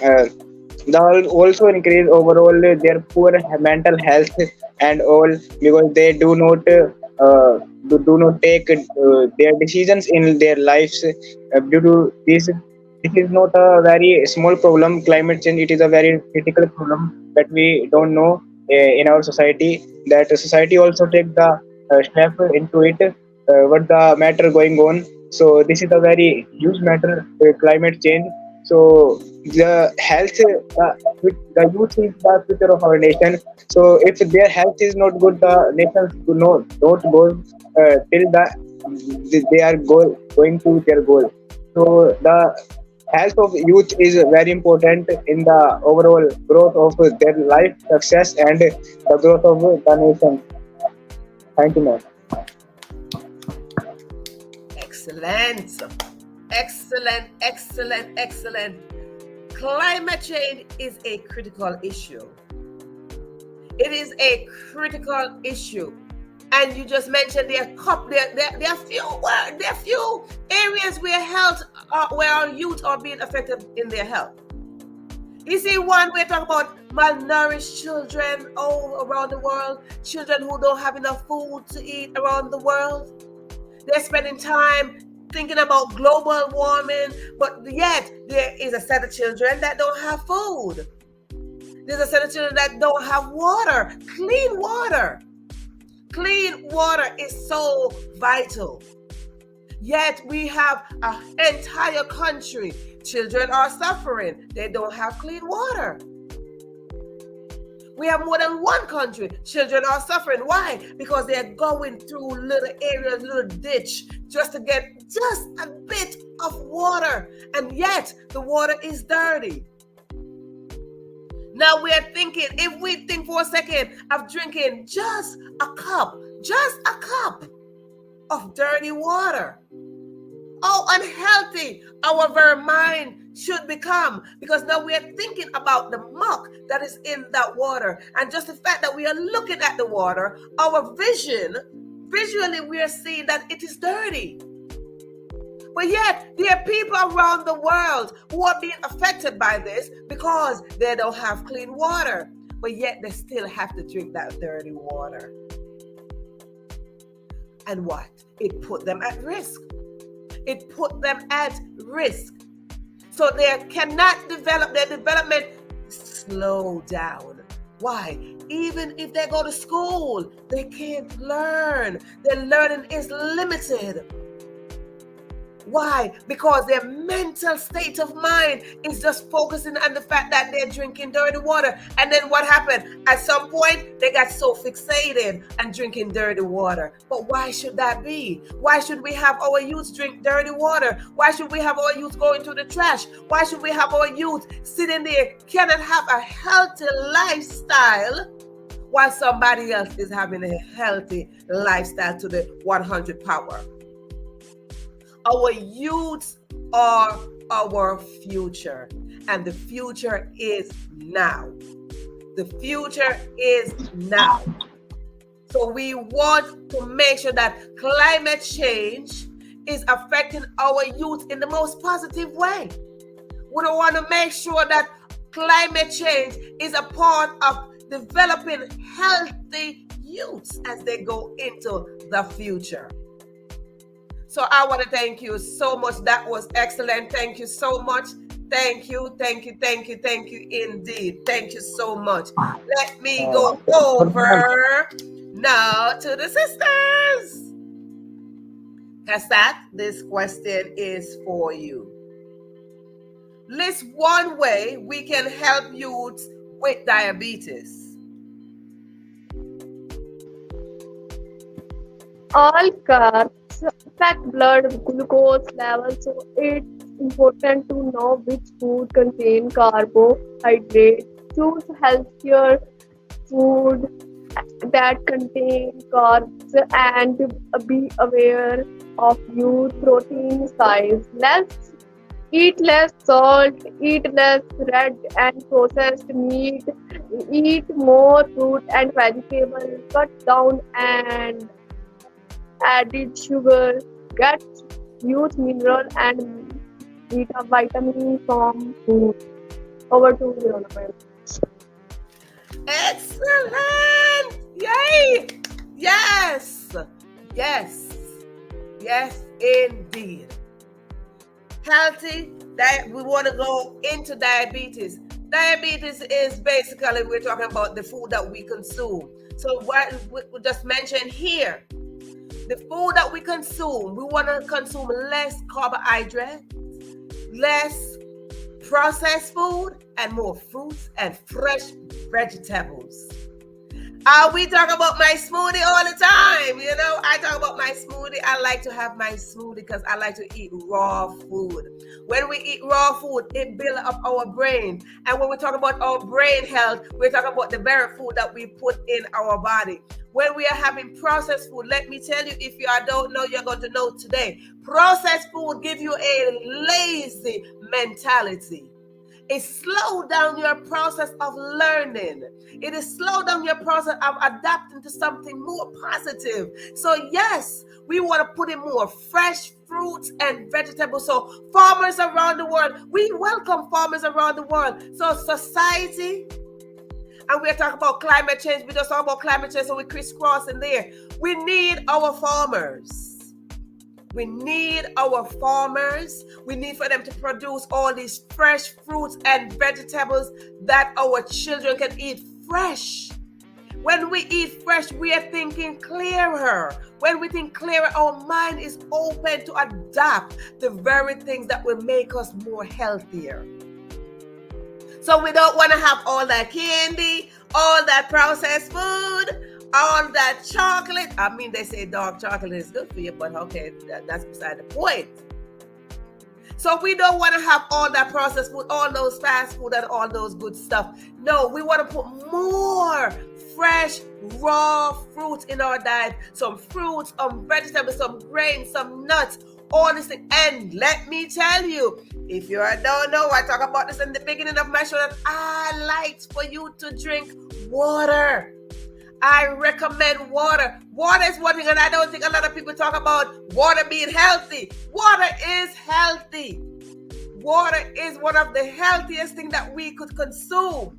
They also increase overall their poor mental health and all, because they do not do not take their decisions in their lives due to this. This is not a very small problem. Climate change, it is a very critical problem that we don't know in our society. That society also take the step into it. What the matter going on? So this is a very huge matter. Climate change. So the health, the youth is the future of our nation. So if their health is not good, the nations do not don't go till they are going to their goal. So the health of youth is very important in the overall growth of their life success and the growth of the nation. Thank you, ma'am. Excellent. Excellent, excellent, excellent. Climate change is a critical issue. It is a critical issue. And you just mentioned there are few areas where our youth are being affected in their health. You see, one, we're talking about malnourished children all around the world, children who don't have enough food to eat around the world. They're spending time thinking about global warming, but yet there is a set of children that don't have food. There's a set of children that don't have water, clean water. Clean water is so vital. Yet we have an entire country. Children are suffering. They don't have clean water. We have more than one country. Children are suffering. Why? Because they're going through little areas, little ditch, just to get just a bit of water. And yet the water is dirty. Now we are thinking, if we think for a second of drinking just a cup of dirty water, how unhealthy our very mind should become, because now we are thinking about the muck that is in that water. And just the fact that we are looking at the water, our visually we are seeing that it is dirty. But yet, there are people around the world who are being affected by this because they don't have clean water. But yet, they still have to drink that dirty water. And what? It put them at risk. It put them at risk. So they cannot develop, their development slow down. Why? Even if they go to school, they can't learn. Their learning is limited. Why? Because their mental state of mind is just focusing on the fact that they're drinking dirty water. And then what happened? At some point, they got so fixated on drinking dirty water. But why should that be? Why should we have our youth drink dirty water? Why should we have our youth going to the trash? Why should we have our youth sitting there, cannot have a healthy lifestyle while somebody else is having a healthy lifestyle to the 100 power? Our youths are our future, and the future is now. The future is now. So we want to make sure that climate change is affecting our youth in the most positive way. We don't want to make sure that climate change is a part of developing healthy youths as they go into the future. So I want to thank you so much. That was excellent. Thank you so much. Thank you, thank you, thank you, thank you indeed. Thank you so much. Let me go over now to the sisters. Kasat, this question is for you. List one way we can help youths with diabetes. All carbs affect blood glucose levels, so it's important to know which food contain carbohydrates. Choose healthier food that contain carbs and be aware of your protein size. Eat less salt, eat less red and processed meat, eat more fruit and vegetables, cut down and added sugar, get youth mineral and vitamin from food. Over to Verona. Excellent! Yay! Yes! Yes. Yes, indeed. Healthy diet. We want to go into diabetes. Diabetes is basically, we're talking about the food that we consume. So what we just mentioned here, the food that we consume, we want to consume less carbohydrate, less processed food, and more fruits and fresh vegetables. We talk about my smoothie all the time. You know, I talk about my smoothie. I like to have my smoothie because I like to eat raw food. When we eat raw food, it builds up our brain. And when we talk about our brain health, we're talking about the very food that we put in our body. When we are having processed food, let me tell you, if you don't know, you're going to know today. Processed food gives you a lazy mentality. It slows down your process of learning. It is slow down your process of adapting to something more positive. So yes, we want to put in more fresh fruits and vegetables. So farmers around the world, we welcome farmers around the world. So society, and we're talking about climate change. We just talk about climate change, so we crisscross in there. We need our farmers. We need our farmers. We need for them to produce all these fresh fruits and vegetables that our children can eat fresh. When we eat fresh, we are thinking clearer. When we think clearer, our mind is open to adapt the very things that will make us more healthier. So we don't want to have all that candy, all that processed food, all that chocolate. I mean, they say dark chocolate is good for you, but okay, that's beside the point. So we don't want to have all that processed food, all those fast food and all those good stuff. No, we want to put more fresh, raw fruits in our diet. Some fruits, some vegetables, some grains, some nuts, all this thing. And let me tell you, if you don't know, I talk about this in the beginning of my show, that I like for you to drink water. I recommend water. Water is one thing, and I don't think a lot of people talk about water being healthy. Water is healthy. Water is one of the healthiest things that we could consume.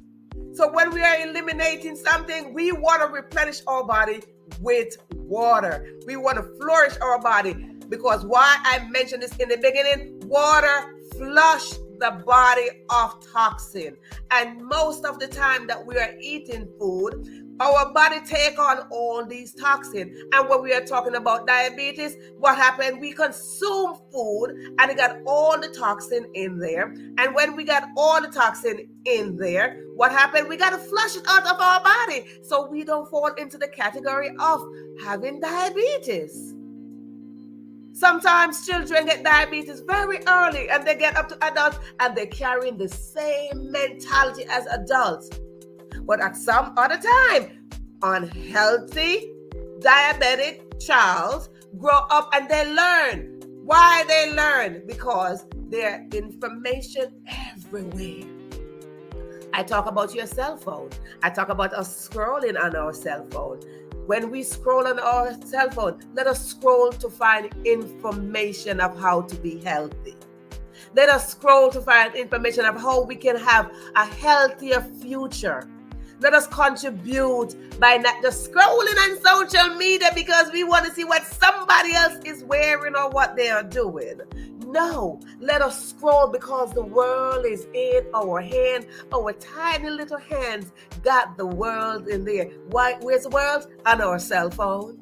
So when we are eliminating something, we want to replenish our body with water. We want to flourish our body, because why I mentioned this in the beginning, water flush the body of toxin. And most of the time that we are eating food, our body take on all these toxins. And when we are talking about diabetes, what happened? We consume food and it got all the toxin in there. And when we got all the toxin in there, what happened? We got to flush it out of our body so we don't fall into the category of having diabetes. Sometimes children get diabetes very early and they get up to adults and they're carrying the same mentality as adults. But at some other time, unhealthy, diabetic child grow up and they learn. Why they learn? Because there's information everywhere. I talk about your cell phone. I talk about us scrolling on our cell phone. When we scroll on our cell phone, let us scroll to find information of how to be healthy. Let us scroll to find information of how we can have a healthier future. Let us contribute by not just scrolling on social media because we want to see what somebody else is wearing or what they are doing. No, let us scroll because the world is in our hand. Our tiny little hands got the world in there. Why? Where's the world? On our cell phone.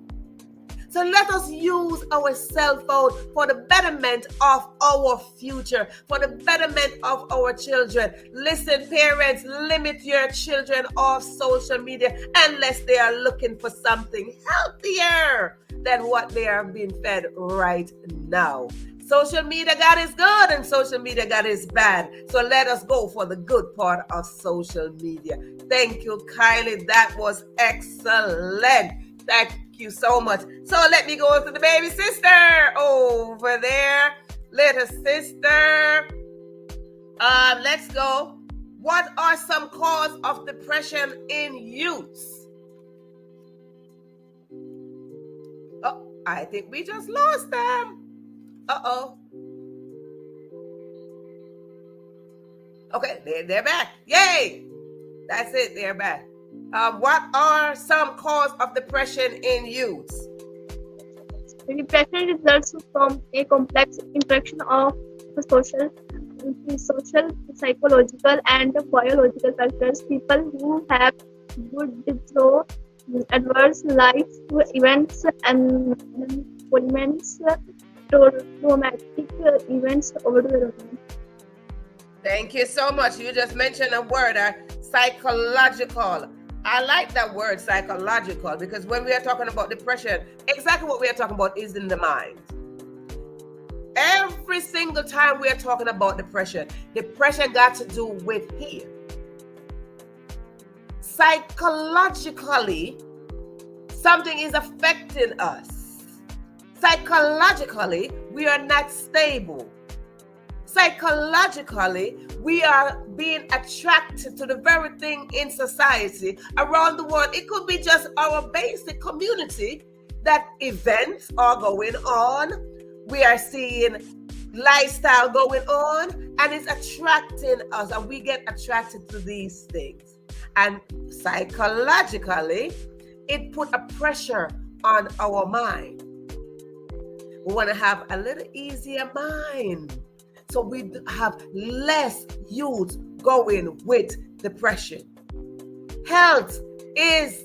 So let us use our cell phone for the betterment of our future, for the betterment of our children. Listen, parents, limit your children off social media unless they are looking for something healthier than what they are being fed right now. Social media God is good and social media God is bad. So let us go for the good part of social media. Thank you, Kylie. That was excellent. Thank you so much. So let me go to the baby sister over there. Little sister. Let's go. What are some causes of depression in youth? Oh, I think we just lost them. Uh-oh. Okay, they're back. Yay! That's it, they're back. What are some causes of depression in youth? Depression results from a complex interaction of social, psychological, and biological factors. People who have good through adverse life events and elements, traumatic events over the Thank you so much. You just mentioned a word, psychological. I like that word, psychological, because when we are talking about depression, exactly what we are talking about is in the mind. Every single time we are talking about depression got to do with here. Psychologically, something is affecting us. Psychologically, we are not stable. Psychologically, we are being attracted to the very thing in society around the world. It could be just our basic community that events are going on. We are seeing lifestyle going on, and it's attracting us, and we get attracted to these things. And psychologically, it put a pressure on our mind. We want to have a little easier mind, so we have less youth going with depression. Health is,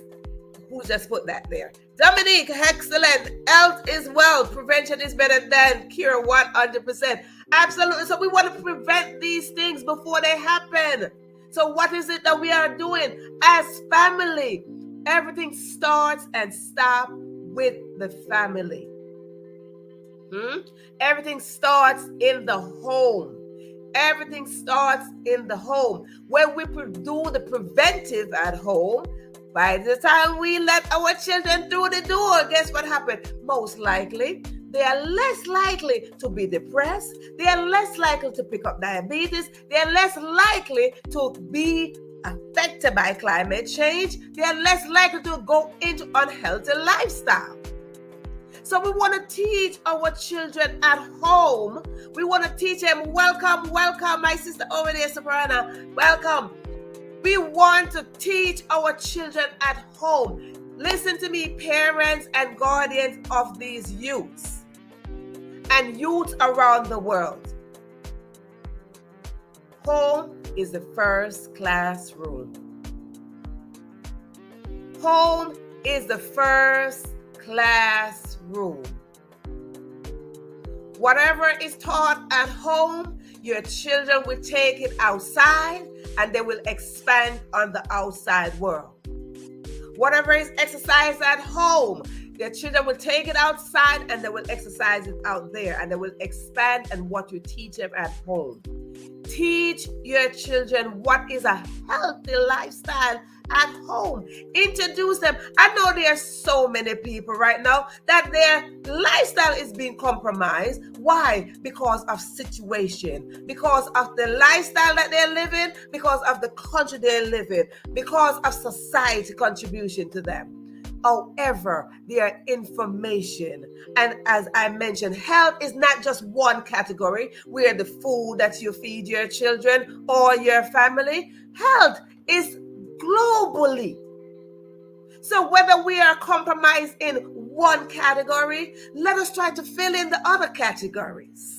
who just put that there? Dominique, excellent. Health is wealth. Prevention is better than cure, 100%. Absolutely. So we want to prevent these things before they happen. So what is it that we are doing as family? Everything starts and stops with the family. Everything starts in the home. Everything starts in the home. When we do the preventive at home, by the time we let our children through the door, guess what happened? Most likely, they are less likely to be depressed. They are less likely to pick up diabetes. They are less likely to be affected by climate change. They are less likely to go into unhealthy lifestyle. So we want to teach our children at home. We want to teach them, welcome, my sister over there, Verona, welcome. We want to teach our children at home. Listen to me, parents and guardians of these youths and youth around the world. Home is the first classroom. Home is the first classroom. Whatever is taught at home, your children will take it outside and they will expand on the outside world. Whatever is exercised at home, your children will take it outside and they will exercise it out there, and they will expand on what you teach them at home. Teach your children what is a healthy lifestyle at home. Introduce them. I know there are so many people right now that their lifestyle is being compromised. Why? Because of situation, because of the lifestyle that they're living, because of the country they live in, because of society contribution to them. However, their information, and as I mentioned, health is not just one category where the food that you feed your children or your family. Health is globally. So whether we are compromised in one category, let us try to fill in the other categories.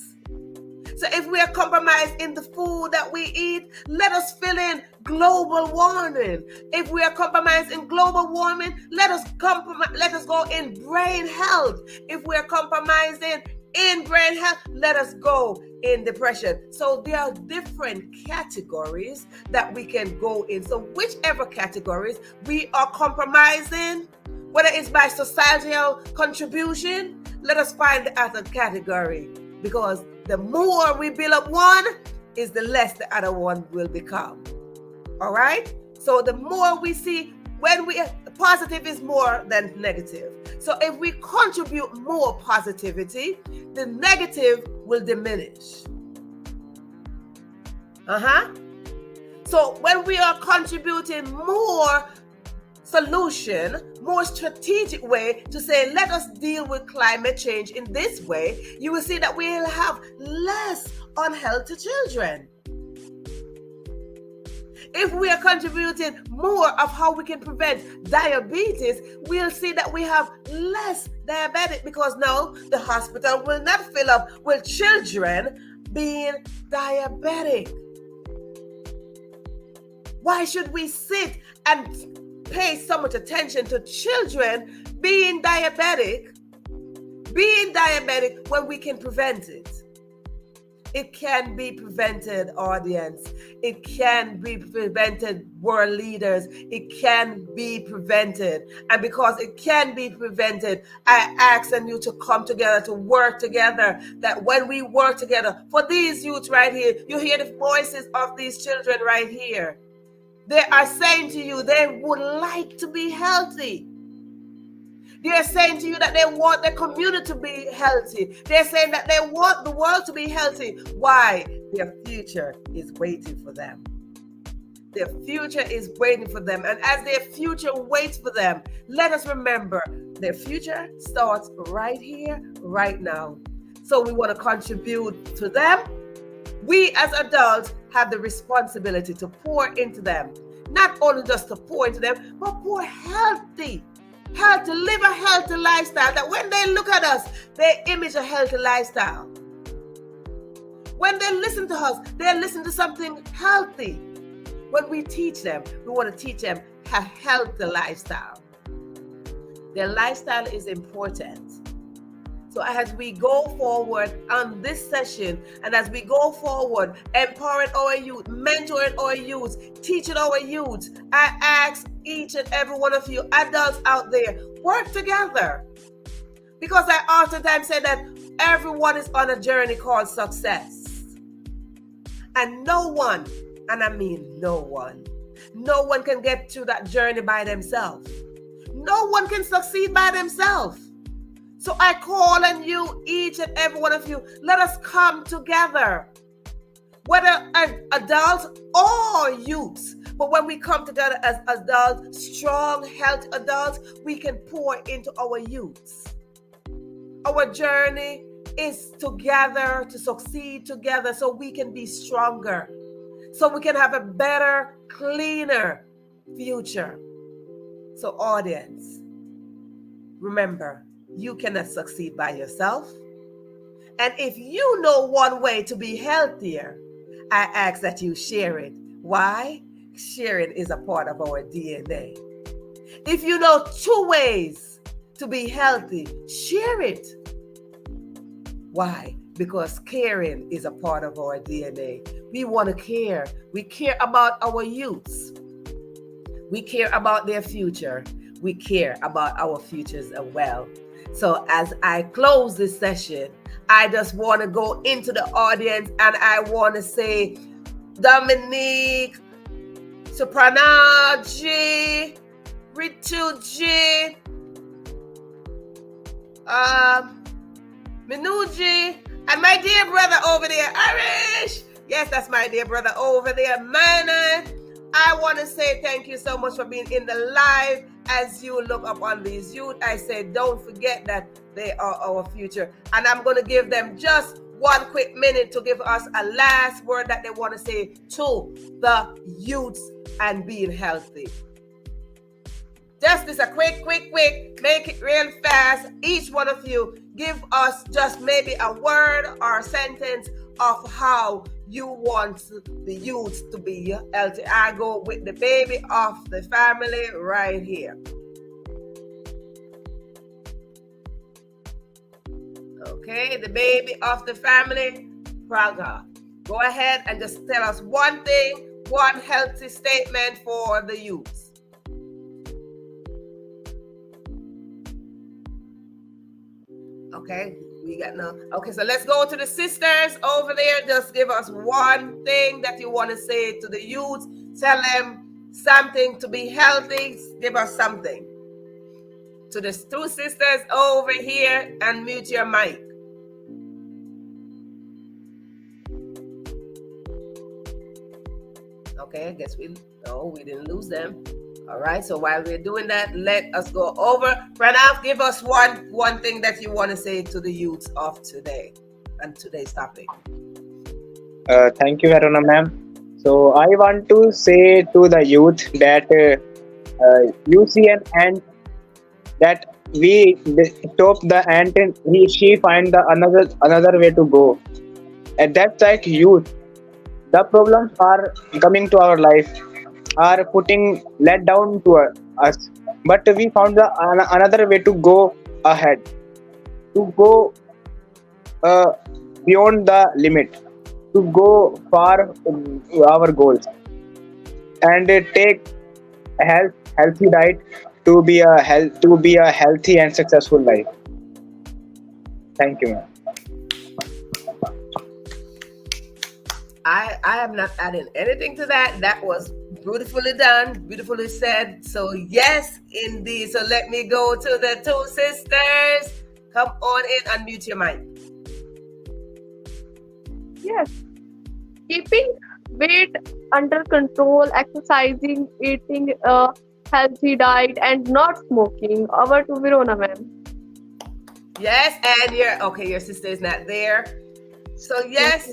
So if we are compromised in the food that we eat, let us fill in global warming. If we are compromised in global warming, let us go in brain health. If we are compromising in brain health, let us go in depression. So there are different categories that we can go in. So whichever categories we are compromising, whether it's by societal contribution, let us find the other category, because the more we build up one is the less the other one will become. All right? So the more we see, when we positive is more than negative. So if we contribute more positivity, the negative will diminish. So when we are contributing more solution, more strategic way to say, let us deal with climate change in this way, you will see that we will have less unhealthy children. If we are contributing more of how we can prevent diabetes, we'll see that we have less diabetic, because now the hospital will not fill up with children being diabetic. Why should we sit and pay so much attention to children being diabetic when we can prevent it? It can be prevented, audience. It can be prevented, world leaders. It can be prevented. And because it can be prevented, I ask you to come together, to work together, that when we work together, for these youths right here, you hear the voices of these children right here. They are saying to you they would like to be healthy. They're saying to you that they want the community to be healthy. They're saying that they want the world to be healthy. Why? Their future is waiting for them. Their future is waiting for them. And as their future waits for them, let us remember their future starts right here, right now. So we want to contribute to them. We as adults have the responsibility to pour into them. Not only just to pour into them, but pour healthy. To live a healthy lifestyle, that when they look at us, they image a healthy lifestyle. When they listen to us, they listen to something healthy. When we teach them, we want to teach them a healthy lifestyle. Their lifestyle is important. So as we go forward on this session, and as we go forward, empowering our youth, mentoring our youth, teaching our youth, I ask each and every one of you adults out there, work together. Because I oftentimes say that everyone is on a journey called success. And no one, and I mean no one can get through that journey by themselves. No one can succeed by themselves. So I call on you, each and every one of you, let us come together, whether as adults or youths. But when we come together as adults, strong, healthy adults, we can pour into our youths. Our journey is together, to succeed together, so we can be stronger, so we can have a better, cleaner future. So audience, remember, you cannot succeed by yourself. And if you know one way to be healthier, I ask that you share it. Why? Sharing is a part of our DNA. If you know 2 ways to be healthy, share it. Why? Because caring is a part of our DNA. We want to care. We care about our youths. We care about their future. We care about our futures as well. So as I close this session, I just want to go into the audience and I want to say, Dominique, Soprana G, Ritu G, Minuji, and my dear brother over there, Arish. Yes, that's my dear brother over there, Mana. I want to say thank you so much for being in the live. As you look up on these youth, I say, don't forget that they are our future. And I'm going to give them just 1 quick minute to give us a last word that they want to say to the youths and being healthy. Just this a quick, make it real fast. Each one of you give us just maybe a word or a sentence of how you want the youth to be healthy. I go with the baby of the family right here. Okay, the baby of the family, Praga. Go ahead and just tell us one thing, one healthy statement for the youths. Okay, we got no. Okay, so let's go to the sisters over there. Just give us one thing that you want to say to the youth. Tell them something to be healthy. Give us something. To the 2 sisters over here, and mute your mic. Okay, I guess we didn't lose them. All right, so while we're doing that, let us go over. Pranav, give us one thing that you want to say to the youths of today and today's topic. Thank you, Verona ma'am. So I want to say to the youth that you see an ant that stop the ant and she find the another way to go. And that's like youth. The problems are coming to our life, are putting let down to us, but we found another way to go ahead, to go uh, beyond the limit, to go far our goals, and take a healthy diet to be a healthy and successful life. Thank you, ma'am. I am not adding anything to that. That was beautifully done, beautifully said. So yes, indeed. So let me go to the two sisters. Come on in, unmute your mic. Yes, keeping weight under control, exercising, eating a healthy diet, and not smoking. Over to Verona, ma'am. Yes, and your sister is not there. So yes,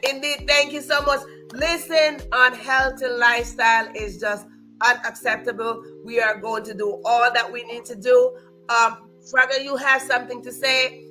indeed. Thank you so much. Listen, unhealthy lifestyle is just unacceptable. We are going to do all that we need to do. Fraga, you have something to say?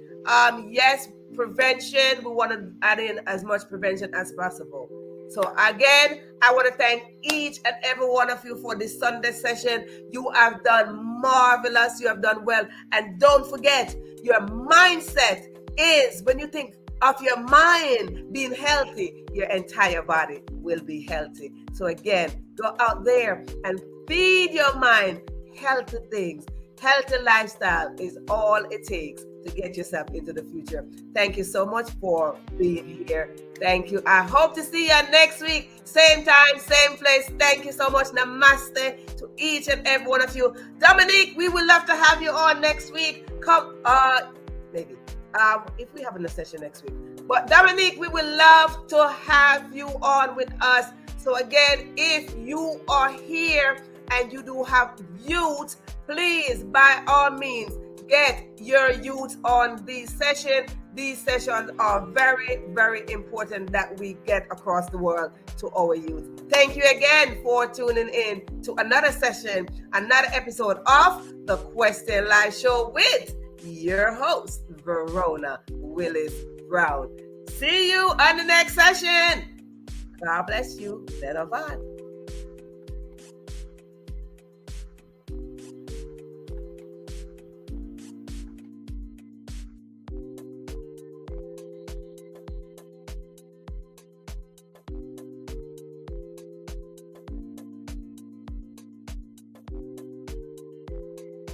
Yes, prevention. We want to add in as much prevention as possible. So again, I want to thank each and every one of you for this Sunday session. You have done marvelous. You have done well. And don't forget, your mindset is when you think of your mind being healthy, your entire body will be healthy. So again, go out there and feed your mind healthy things. Healthy lifestyle is all it takes to get yourself into the future. Thank you so much for being here. Thank you. I hope to see you next week. Same time, same place. Thank you so much. Namaste to each and every one of you. Dominique, we would love to have you on next week. Come, maybe. If we have a session next week. But Dominique, we would love to have you on with us. So again, if you are here and you do have youth, please, by all means, get your youth on this session. These sessions are very, very important that we get across the world to our youth. Thank you again for tuning in to another session, another episode of the Question Live Show with your host, Verona Willis-Brown. See you on the next session. God bless you. Let us on.